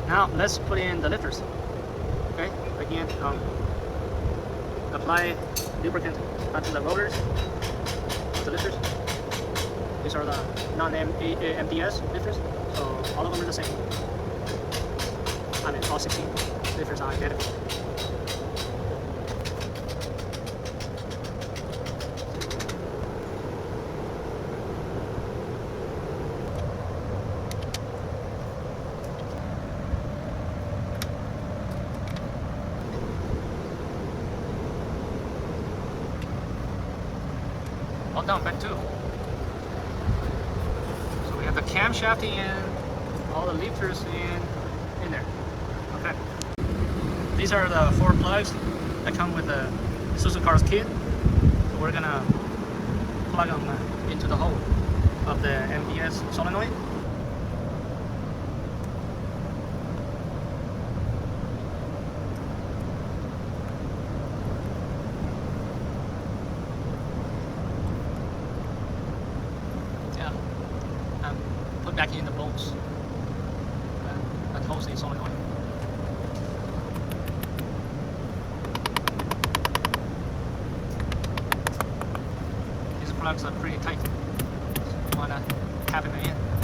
Now let's put in the lifters. Okay, again, apply lubricant onto the rotors of the lifters. These are the non-MDS lifters, so all of them are the same. I mean, all 16 lifters are identical. All down back too. So we have the camshaft in, all the lifters in there. Okay. These are the 4 plugs that come with the Isuzu Cars kit. So we're gonna plug them into the hole of the MDS solenoid. Put back in the bolts that holds the solenoid. These plugs are pretty tight. You want to tap them in.